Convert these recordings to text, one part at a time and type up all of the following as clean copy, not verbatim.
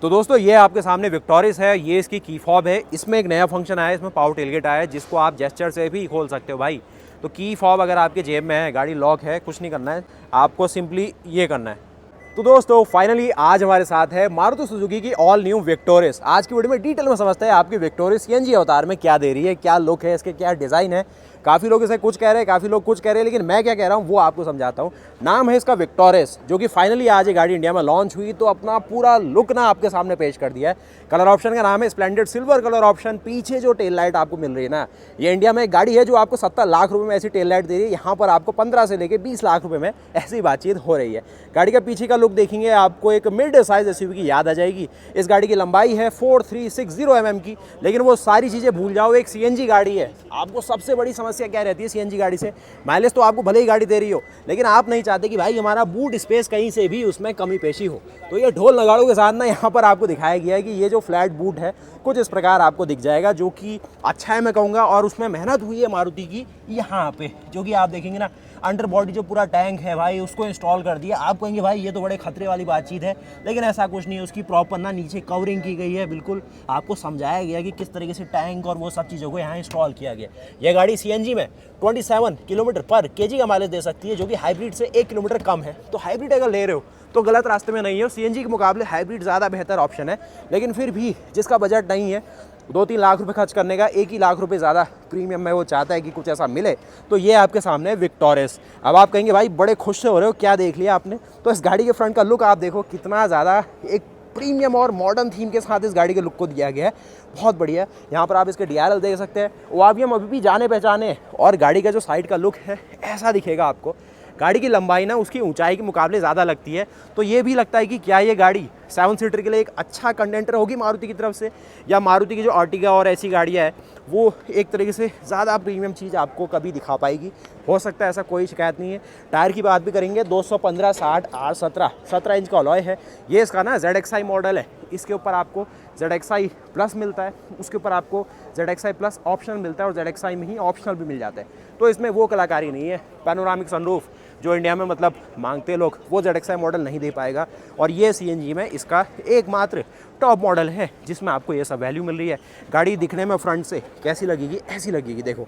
तो दोस्तों ये आपके सामने विक्टोरिस है, ये इसकी की फॉब है। इसमें एक नया फंक्शन आया है, इसमें पावर टेलगेट आया है जिसको आप जेस्चर से भी खोल सकते हो भाई। तो की फॉब अगर आपके जेब में है, गाड़ी लॉक है, कुछ नहीं करना है, आपको सिंपली ये करना है। तो दोस्तों फाइनली आज हमारे साथ है मारुति सुजुकी की ऑल न्यू विक्टोरिस। आज की वीडियो में डिटेल में समझते हैं आपकी विक्टोरिस सीएनजी अवतार में क्या दे रही है, क्या लुक है इसके, क्या डिज़ाइन है। काफ़ी लोग इसे कुछ कह रहे हैं, काफ़ी लोग कुछ कह रहे हैं, लेकिन मैं क्या कह रहा हूँ वो आपको समझाता हूँ। नाम है इसका विक्टोरिस, जो कि फाइनली आज ये गाड़ी इंडिया में लॉन्च हुई तो अपना पूरा लुक ना आपके सामने पेश कर दिया है। कलर ऑप्शन का नाम है स्प्लेंडेड सिल्वर कलर ऑप्शन। पीछे जो टेल लाइट आपको मिल रही है ना, ये इंडिया में एक गाड़ी है जो आपको 70 लाख रुपए में ऐसी टेल लाइट दे रही है। यहाँ पर आपको 15 से लेकर 20 लाख रुपए में ऐसी बातचीत हो रही है। गाड़ी का पीछे का लुक देखेंगे आपको एक मिड साइज एसयूवी की याद आ जाएगी। इस गाड़ी की लंबाई है 4360 mm की, लेकिन वो सारी चीज़ें भूल जाओ, एक सीएनजी गाड़ी है। आपको सबसे बड़ी समस्या क्या रहती है सीएनजी गाड़ी से? माइलेज तो आपको भले ही गाड़ी दे रही हो, लेकिन आप नहीं चाहते कि भाई हमारा बूट स्पेस कहीं से भी उसमें कमी पेशी हो। तो ये ढोल नगाड़ों के साथ ना यहाँ पर आपको दिखाया गया है कि ये जो फ्लैट बूट है कुछ इस प्रकार आपको दिख जाएगा, जो कि अच्छा है मैं कहूँगा। और उसमें मेहनत हुई है मारुति की यहाँ पे, जो कि आप देखेंगे ना अंडर बॉडी जो पूरा टैंक है भाई उसको इंस्टॉल कर दिया। आप कहेंगे भाई ये तो बड़े खतरे वाली बातचीत है, लेकिन ऐसा कुछ नहीं है। उसकी प्रॉपर ना नीचे कवरिंग की गई है, बिल्कुल आपको समझाया गया कि किस तरीके से टैंक और वो सब चीज़ों को यहाँ इंस्टॉल किया गया। ये गाड़ी सीएनजी में 27 किलोमीटर पर केजी का माइलेज दे सकती है, जो कि हाइब्रिड से 1 किलोमीटर कम है। तो हाइब्रिड अगर ले रहे हो तो गलत रास्ते में नहीं है। सीएनजी के मुकाबले हाइब्रिड ज़्यादा बेहतर ऑप्शन है, लेकिन फिर भी जिसका बजट नहीं है 2-3 लाख रुपए खर्च करने का, 1 ही लाख रुपए ज़्यादा प्रीमियम में वो चाहता है कि कुछ ऐसा मिले, तो ये आपके सामने विक्टोरिस। अब आप कहेंगे भाई बड़े खुश से हो रहे हो, क्या देख लिया आपने? तो इस गाड़ी के फ्रंट का लुक आप देखो, कितना ज़्यादा एक प्रीमियम और मॉडर्न थीम के साथ इस गाड़ी के लुक को दिया गया है। बहुत बढ़िया। यहाँ पर आप इसके DRL देख सकते हैं, ओआरवीएम अभी भी जाने पहचाने। और गाड़ी का जो साइड का लुक है ऐसा दिखेगा आपको। गाड़ी की लंबाई ना उसकी ऊंचाई के मुकाबले ज़्यादा लगती है, तो ये भी लगता है कि क्या ये गाड़ी 7 सीटर के लिए एक अच्छा कंटेंटर होगी मारुति की तरफ से, या मारुति की जो अर्टिगा और ऐसी गाड़ियाँ है वो एक तरीके से ज़्यादा प्रीमियम चीज़ आपको कभी दिखा पाएगी। हो सकता है, ऐसा कोई शिकायत नहीं है। टायर की बात भी करेंगे, 215 60 R17 17 इंच का अलॉय है। ये इसका ना ZXi मॉडल है। इसके ऊपर आपको ZXi प्लस मिलता है, उसके ऊपर आपको ZXi प्लस ऑप्शनल मिलता है, और ZXi में ही ऑप्शनल भी मिल जाता है। तो इसमें वो कलाकारी नहीं है, पैनोरामिक सनरूफ जो इंडिया में मतलब मांगते लोग, वो ZXi मॉडल नहीं दे पाएगा। और ये सीएनजी में इसका एकमात्र टॉप मॉडल है जिसमें आपको ये सब वैल्यू मिल रही है। गाड़ी दिखने में फ्रंट से कैसी लगेगी? ऐसी लगेगी, देखो।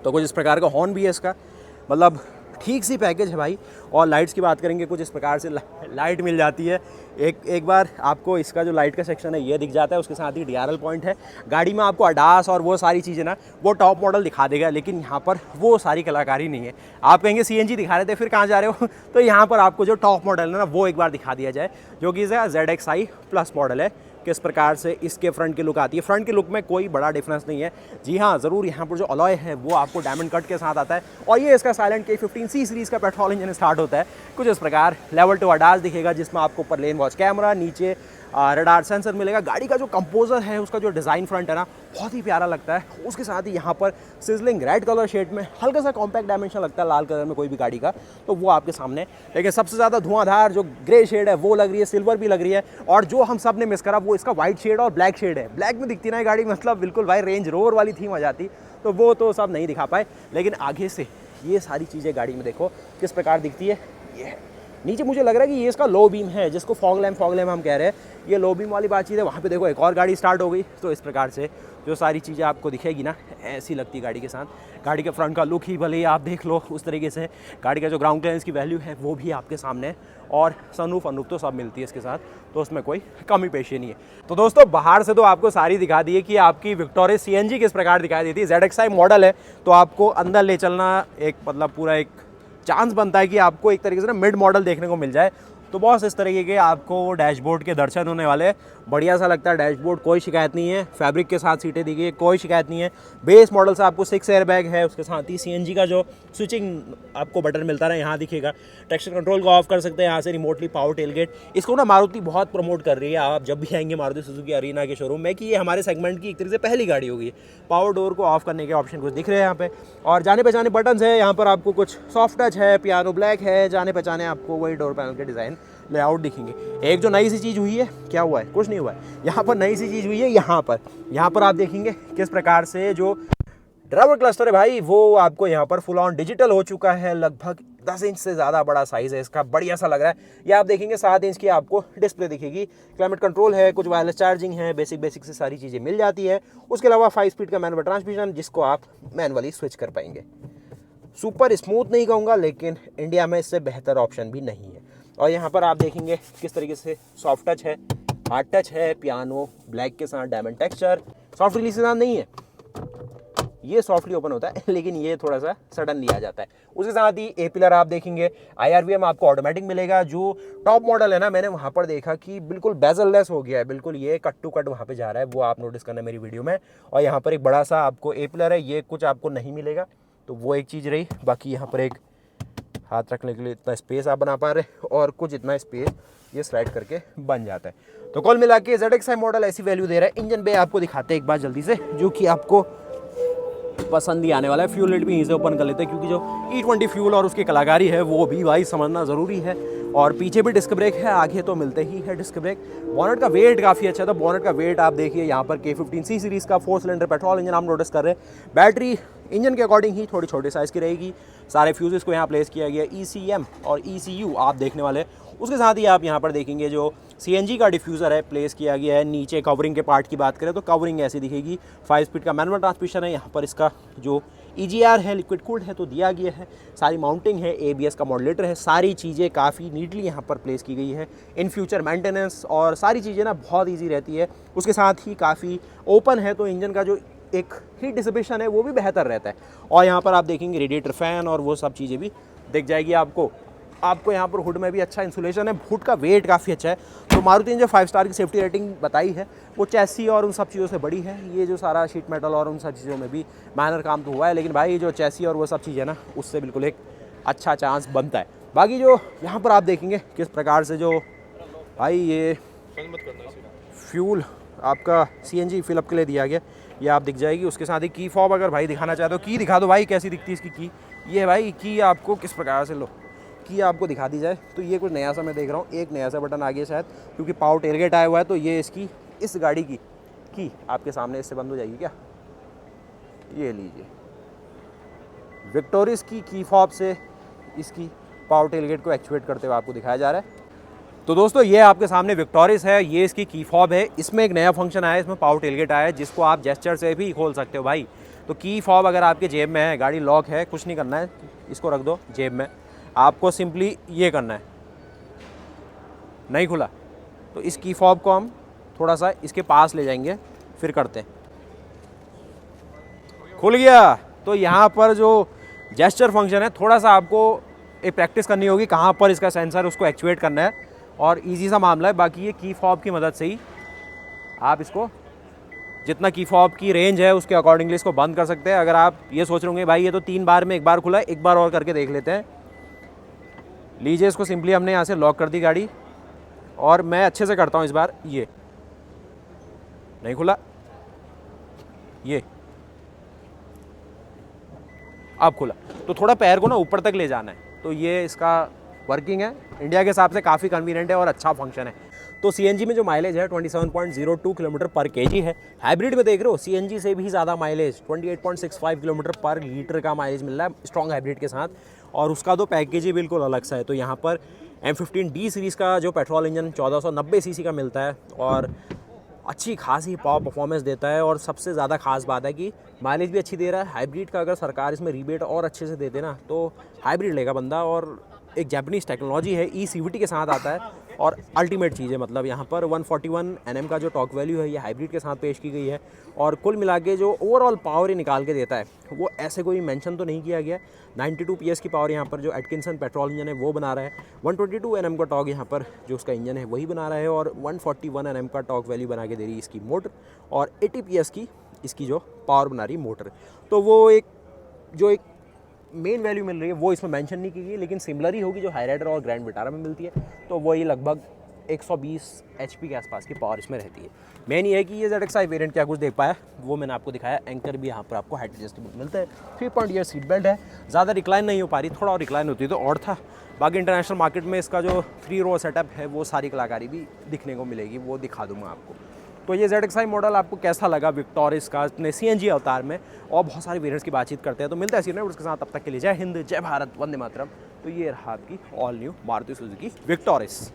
तो कुछ इस प्रकार का हॉर्न भी है इसका, मतलब ठीक सी पैकेज है भाई। और लाइट्स की बात करेंगे, कुछ इस प्रकार से लाइट मिल जाती है। एक बार आपको इसका जो लाइट का सेक्शन है ये दिख जाता है, उसके साथ ही DRL पॉइंट है। गाड़ी में आपको ADAS और वो सारी चीज़ें ना वो टॉप मॉडल दिखा देगा, लेकिन यहाँ पर वो सारी कलाकारी नहीं है। आप कहेंगे सीएनजी दिखा रहे थे फिर कहाँ जा रहे हो? तो यहाँ पर आपको जो टॉप मॉडल है ना वो एक बार दिखा दिया जाए, जो कि ZXi प्लस मॉडल है। किस प्रकार से इसके फ्रंट की लुक आती है। फ्रंट की लुक में कोई बड़ा डिफरेंस नहीं है। जी हाँ, ज़रूर यहाँ पर जो अलॉय है वो आपको डायमंड कट के साथ आता है। और ये इसका साइलेंट K15C सीरीज़ का पेट्रोल इंजन स्टार्ट होता है। कुछ इस प्रकार लेवल 2 ADAS दिखेगा, जिसमें आपको ऊपर लेन वॉच कैमरा, नीचे रडार सेंसर मिलेगा। गाड़ी का जो कंपोजर है, उसका जो डिज़ाइन फ्रंट है ना, बहुत ही प्यारा लगता है। उसके साथ ही यहाँ पर सिजलिंग रेड कलर शेड में हल्का सा कॉम्पैक्ट डायमेंशन लगता है लाल कलर में कोई भी गाड़ी का, तो वो आपके सामने। लेकिन सबसे ज़्यादा धुआंधार जो ग्रे शेड है वो लग रही है, सिल्वर भी लग रही है। और जो हम सब ने मिस करा वो इसका व्हाइट शेड और ब्लैक शेड है। ब्लैक में दिखती ना गाड़ी, मतलब बिल्कुल भाई रेंज रोवर वाली थीम आ जाती, तो वो तो सब नहीं दिखा पाए। लेकिन आगे से ये सारी चीज़ें गाड़ी में देखो किस प्रकार दिखती है। ये नीचे मुझे लग रहा है कि ये इसका लो बीम है, जिसको फॉग लैम्प हम कह रहे हैं। ये लो बीम वाली बातचीत है। वहाँ पे देखो एक और गाड़ी स्टार्ट हो गई। तो इस प्रकार से जो सारी चीज़ें आपको दिखेगी ना, ऐसी लगती है गाड़ी के साथ। गाड़ी के फ्रंट का लुक ही भले ही आप देख लो उस तरीके से। गाड़ी का जो ग्राउंड क्लियरेंस की वैल्यू है वो भी आपके सामने है, और सनरूफ अनरूफ तो सब मिलती है इसके साथ, तो उसमें कोई कमी पेशी नहीं है। तो दोस्तों बाहर से तो आपको सारी दिखा दी है कि आपकी विक्टोरिस सीएनजी किस प्रकार दिखाई देती है। ZXi मॉडल है, तो आपको अंदर ले चलना एक मतलब पूरा एक चांस बनता है कि आपको एक तरीके से ना मिड मॉडल देखने को मिल जाए। तो बॉस इस तरीके के आपको डैशबोर्ड के दर्शन होने वाले हैं। बढ़िया सा लगता है डैशबोर्ड, कोई शिकायत नहीं है। फैब्रिक के साथ सीटें दी गई है, कोई शिकायत नहीं है। बेस मॉडल से आपको 6 एयरबैग है, उसके साथ ही सीएनजी का जो स्विचिंग आपको बटन मिलता है यहाँ दिखेगा। टेक्सचर कंट्रोल को ऑफ कर सकते हैं यहाँ से रिमोटली। पावर टेलगेट, इसको ना मारुति बहुत प्रमोट कर रही है। आप जब भी आएंगे मारुति सुजुकी अरीना के शोरूम में, कि ये हमारे सेगमेंट की एक तरीके से पहली गाड़ी होगी। पावर डोर को ऑफ करने के ऑप्शन कुछ दिख रहे हैं यहाँ पे, और जाने पहचाने बटन है। यहाँ पर आपको कुछ सॉफ्ट टच है, पियानो ब्लैक है, जाने पहचाने आपको वही डोर पैनल के डिज़ाइन लेआउट दिखेंगे। एक जो नई सी चीज़ हुई है, क्या हुआ है? कुछ नहीं हुआ है। यहाँ पर नई सी चीज़ हुई है। यहाँ पर आप देखेंगे किस प्रकार से जो ड्राइवर क्लस्टर है भाई वो आपको यहाँ पर फुल ऑन डिजिटल हो चुका है, लगभग 10 इंच से ज़्यादा बड़ा साइज़ है इसका, बढ़िया सा लग रहा है। ये आप देखेंगे 7 इंच की आपको डिस्प्ले दिखेगी, क्लाइमेट कंट्रोल है, कुछ वायरलेस चार्जिंग है, बेसिक से सारी चीज़ें मिल जाती है। उसके अलावा 5 स्पीड का मैनुअल ट्रांसमिशन जिसको आप मैनुअली स्विच कर पाएंगे। सुपर स्मूथ नहीं कहूँगा, लेकिन इंडिया में इससे बेहतर ऑप्शन भी नहीं है। और यहाँ पर आप देखेंगे किस तरीके से सॉफ्ट टच है, हार्ड टच है, पियानो ब्लैक के साथ डायमंड टेक्सचर, सॉफ्ट रिलीज के साथ नहीं है, ये सॉफ्टली ओपन होता है लेकिन ये थोड़ा सा सडनली आ जाता है। उसके साथ ही ए पिलर आप देखेंगे, IRVM आपको ऑटोमेटिक मिलेगा। जो टॉप मॉडल है ना, मैंने वहाँ पर देखा कि बिल्कुल बेजल लेस हो गया है, बिल्कुल ये कट टू कट वहाँ पे जा रहा है, वो आप नोटिस करना मेरी वीडियो में। और यहाँ पर एक बड़ा सा आपको ए पिलर है, ये कुछ आपको नहीं मिलेगा, तो वो एक चीज़ रही। बाकी यहाँ पर एक हाथ रखने के लिए इतना स्पेस आप बना पा रहे, और कुछ इतना स्पेस ये स्लाइड करके बन जाता है। तो कुल मिला के ZXi मॉडल ऐसी वैल्यू दे रहा है। इंजन पे आपको दिखाते हैं एक बार जल्दी से, जो कि आपको पसंद ही आने वाला है। फ्यूल रेट भी यहीं से ओपन कर लेते हैं, क्योंकि जो E20 फ्यूल और उसकी कलाकारी है वो भी भाई समझना ज़रूरी है। और पीछे भी डिस्क ब्रेक है, आगे तो मिलते ही है डिस्क ब्रेक। बॉनेट का वेट काफ़ी अच्छा था। बॉनेट का वेट आप देखिए यहाँ पर K15C सीरीज़ का 4 सिलेंडर पेट्रोल इंजन आप नोटिस कर रहे हैं। बैटरी इंजन के अकॉर्डिंग ही थोड़ी छोटे साइज़ की रहेगी। सारे फ्यूजेस को यहाँ प्लेस किया गया, ECM और ECU आप देखने वाले। उसके साथ ही आप यहाँ पर देखेंगे जो CNG का डिफ्यूज़र है प्लेस किया गया है। नीचे कवरिंग के पार्ट की बात करें तो कवरिंग ऐसी दिखेगी। 5 स्पीड का मैनुअल ट्रांसमिशन है। यहाँ पर इसका जो EGR है, लिक्विड कूल्ड है, तो दिया गया है। सारी माउंटिंग है, ABS का मॉड्यूलेटर है, सारी चीज़ें काफ़ी नीटली यहाँ पर प्लेस की गई है। इन फ्यूचर मेंटेनेंस और सारी चीज़ें ना बहुत ईजी रहती है। उसके साथ ही काफ़ी ओपन है, तो इंजन का जो एक हीट डिसिपेशन है वो भी बेहतर रहता है। और यहाँ पर आप देखेंगे रेडिएटर फैन और वो सब चीज़ें भी दिख जाएगी आपको। यहाँ पर हुड में भी अच्छा इंसुलेशन है। हुड का वेट काफ़ी अच्छा है। तो मारुति ने जो 5 स्टार की सेफ्टी रेटिंग बताई है वो चैसी और उन सब चीज़ों से बड़ी है। ये जो सारा शीट मेटल और उन सब चीज़ों में भी माइनर काम तो हुआ है, लेकिन भाई जो चैसी और वो सब चीज़ें ना, उससे बिल्कुल एक अच्छा चांस बनता है। बाकी जो यहाँ पर आप देखेंगे किस प्रकार से जो भाई ये फ्यूल आपका CNG फिलअप के लिए दिया गया, ये आप दिख जाएगी। उसके साथ ही की फॉब अगर भाई दिखाना चाहते हो, की दिखा दो भाई कैसी दिखती है इसकी की। ये भाई की आपको किस प्रकार से लो की आपको दिखा दी जाए तो ये कुछ नया सा मैं देख रहा हूँ। एक नया सा बटन आ गया शायद, क्योंकि पावर टेलगेट आया हुआ है। तो ये इसकी इस गाड़ी की आपके सामने इससे बंद हो जाएगी क्या, ये लीजिए। विक्टोरिस की फॉब से इसकी पावर टेलगेट को एक्चुएट करते हुए आपको दिखाया जा रहा है। तो दोस्तों ये आपके सामने विक्टोरिस है, ये इसकी की फॉब है। इसमें एक नया फंक्शन आया है, इसमें पावर टेलगेट आया है, जिसको आप जेस्चर से भी खोल सकते हो भाई। तो की फॉब अगर आपके जेब में है, गाड़ी लॉक है, कुछ नहीं करना है, इसको रख दो जेब में। आपको सिंपली ये करना है, नहीं खुला तो इस की फॉब को हम थोड़ा सा इसके पास ले जाएंगे, फिर करते हैं। खुल गया। तो यहाँ पर जो जेस्चर फंक्शन है, थोड़ा सा आपको एक प्रैक्टिस करनी होगी कहाँ पर इसका सेंसर उसको एक्चुएट करना है, और इजी सा मामला है। बाकी ये की फॉब की मदद से ही आप इसको जितना की फॉब की रेंज है उसके अकॉर्डिंगली इसको बंद कर सकते हैं। अगर आप ये सोच रहे होंगे भाई ये तो 3 बार में एक बार खुला है, एक बार और करके देख लेते हैं। लीजिए, इसको सिंपली हमने यहाँ से लॉक कर दी गाड़ी, और मैं अच्छे से करता हूँ इस बार। ये नहीं खुला, ये अब खुला। तो थोड़ा पैर को ना ऊपर तक ले जाना है, तो ये इसका वर्किंग है। इंडिया के हिसाब से काफ़ी कन्वीनियंट है और अच्छा फंक्शन है। तो CNG में जो माइलेज है 27.02 किलोमीटर पर केजी है। हाइब्रिड में देख रहे हो CNG से भी ज़्यादा माइलेज 28.65 किलोमीटर पर लीटर का माइलेज मिल रहा है स्ट्रॉन्ग हाइब्रिड के साथ, और उसका तो पैकेज ही बिल्कुल अलग सा है। तो यहाँ पर M15D सीरीज़ का जो पेट्रोल इंजन 1490 सीसी का मिलता है, और अच्छी खासी पावर परफॉर्मेंस देता है। और सबसे ज़्यादा खास बात है कि माइलेज भी अच्छी दे रहा है। हाइब्रिड का अगर सरकार इसमें रिबेट और अच्छे से दे देना तो हाइब्रिड लेगा बंदा। और एक जापानीज़ टेक्नोलॉजी है, eCVT के साथ आता है, और अल्टीमेट चीज़ है। मतलब यहाँ पर 141 Nm का जो टॉर्क वैल्यू है ये हाइब्रिड के साथ पेश की गई है। और कुल मिला के जो ओवरऑल पावर ही निकाल के देता है वो ऐसे कोई मेंशन तो नहीं किया गया। 92 PS की पावर यहाँ पर जो एटकिंसन पेट्रोल इंजन है वो बना रहा है। 122 Nm का टॉर्क यहाँ पर जो उसका इंजन है वही बना रहा है, और 141 Nm का टॉर्क वैल्यू बना के दे रही है इसकी मोटर, और 80 PS की इसकी जो पावर बना रही मोटर। तो वो एक मेन वैल्यू मिल रही है वो इसमें मेंशन नहीं की गई, लेकिन सिमिलर ही होगी जो हाईराइडर और ग्रैंड विटारा में मिलती है। तो वही लगभग 120 HP के आसपास की पावर इसमें रहती है। मेन ये है कि ये ZXi वेरिएंट क्या कुछ देख पाया वो मैंने आपको दिखाया। एंकर भी यहाँ पर आपको हाइट एडजस्टेबल मिलता है। 3 ईयर सीट बेल्ट है, ज़्यादा रिक्लाइन नहीं हो पा रही, थोड़ा और रिक्लाइन होती तो और था। बाकी इंटरनेशनल मार्केट में इसका जो 3 रो सेटअप है वो सारी कलाकारी भी दिखने को मिलेगी, वो दिखा दूँगा आपको। तो ये ZXi मॉडल आपको कैसा लगा विक्टोरिस का अपने CNG अवतार में, और बहुत सारे वेरिएंट्स की बातचीत करते हैं। तो मिलता है सीनियर उसके साथ, तब तक के लिए जय हिंद, जय भारत, वंदे मातरम। तो ये रहा आपकी all new Maruti Suzuki Victoris.